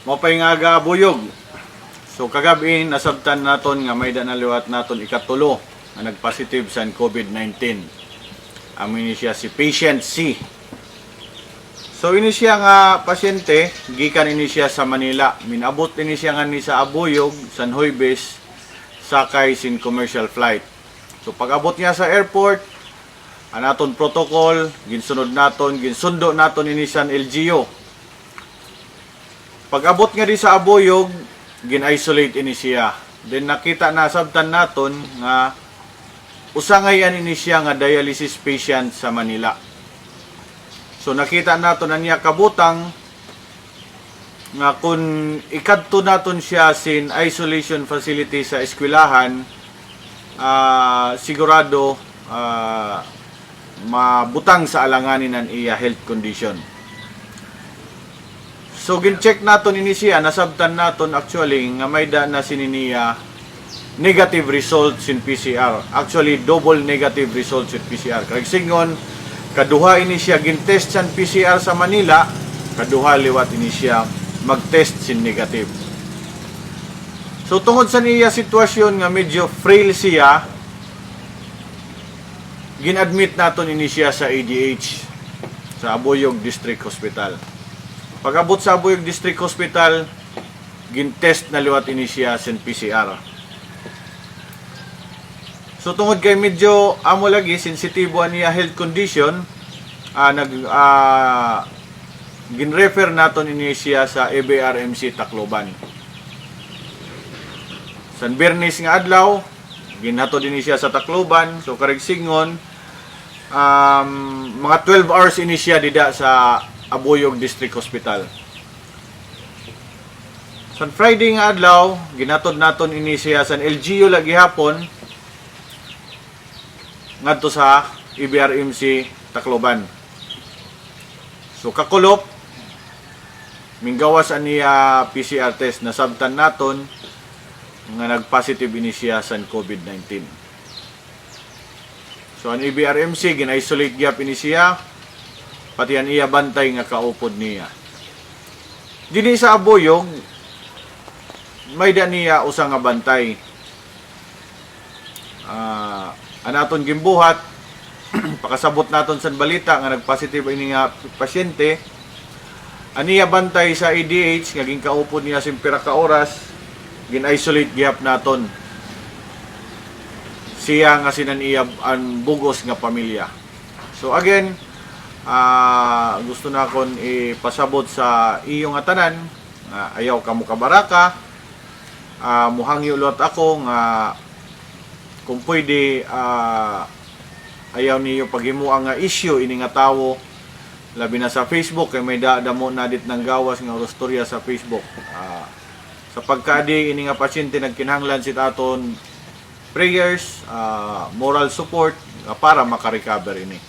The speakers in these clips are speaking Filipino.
Mopay nga aga buyog. So kagabi nasabtan naton nga may danaliwat naton ikatulo nga nagpositive sa COVID-19. Amin siya si patient C. So ini siya nga pasyente, gikan ini siya sa Manila. Minabot ini siya nga ni sa Abuyog, San Huybes, sakay sin commercial flight. So pag-abot niya sa airport, anaton protocol, ginsunod naton, ginsundo naton ini sa LGU. Pag-abot nga di sa Abuyog, gin-isolate ini siya. Then nakita na sabtan naton nga usangayan ini siya nga dialysis patient sa Manila. So nakita naton na niya kabutang nga kung ikadto naton siya sin isolation facility sa eskwelahan, sigurado mabutang sa alanganin ang iya health condition. So gin-check naton ini siya, nasabtan naton actually nga may da na sininiya negative results in PCR. Actually double negative results in PCR. Kaya singon kaduha ini siya gin-test sa PCR sa Manila, kaduha liwat ini siya mag-test sin negative. So tungod sa niya sitwasyon nga medyo frail siya, gin-admit naton ini siya sa ADH sa Abuyog District Hospital. Pag-abot sa Abuyog District Hospital, gin-test na liwat ini siya sin PCR. So tungod kay medyo amo lagi sensitibo niya health condition, gin-refer naton ini siya sa ABRMC Tacloban. San Bernes nga adlaw, ginhatod ini siya sa Tacloban. So karigsingon, mga 12 hours ini siya dida sa Abuyog District Hospital. San Friday nga adlaw, ginatod naton ini siya sa LGU lagi hapon ngadto sa ABRMC Tacloban. So kakulop, minggawas aniya PCR test, nasabtan naton nga nag-positive ini siya sa COVID-19. So ang ABRMC gin-isolate gyap ini siya, pati ang iya bantay nga kaupod niya. Dini sa Abuyog, may da niya usa nga bantay. Anaton gimbuhat, pakasabot naton sa balita nga nagpositive ini nga pasyente. Aniya bantay sa ADH nga ginkaupod niya simpira ka oras, gin-isolate gihap naton siya nga sinan iya ang bugos nga pamilya. So again, gusto na akong ipasabot sa iyo nga tanan, ayaw ka mo kabaraka, muhangyo lot ako nga kung pwede ayaw niyo paghimuang nga issue ini nga tawo, labi na sa Facebook kay may damo na dit ng gawas nga orostorya sa Facebook. Sa pagkadi ini nga pasyente nagkinahanglan sit aton prayers, moral support para makarecover ini.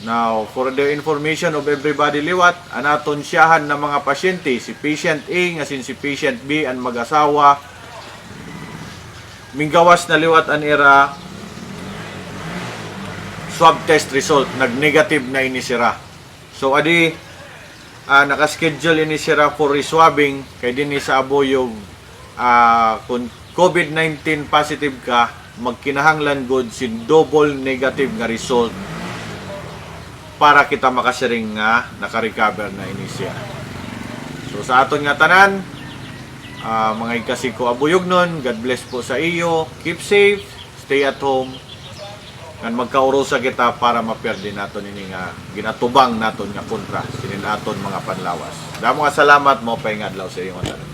Now, for the information of everybody liwat, anaton siyahan na mga pasyente, si patient A nga si patient B ang mag-asawa, minggawas na liwat an era swab test result, nag-negative na ini sira. So adi naka-schedule ini sira for reswabbing kay dinhi sa Abuyog, kung COVID-19 positive ka, magkinahanglan good si double negative nga result para kita makasiring nga naka-recover na ini siya. So sa aton nga tanan, mga ikasi ko Abuyog nun, God bless po sa iyo, keep safe, stay at home, kan magkaurusa kita para maperde naton ini nga ginatubang naton nga kontra sinin aton mga panlawas. Damo nga salamat mo pa nga adlaw sa iyo nga tanan.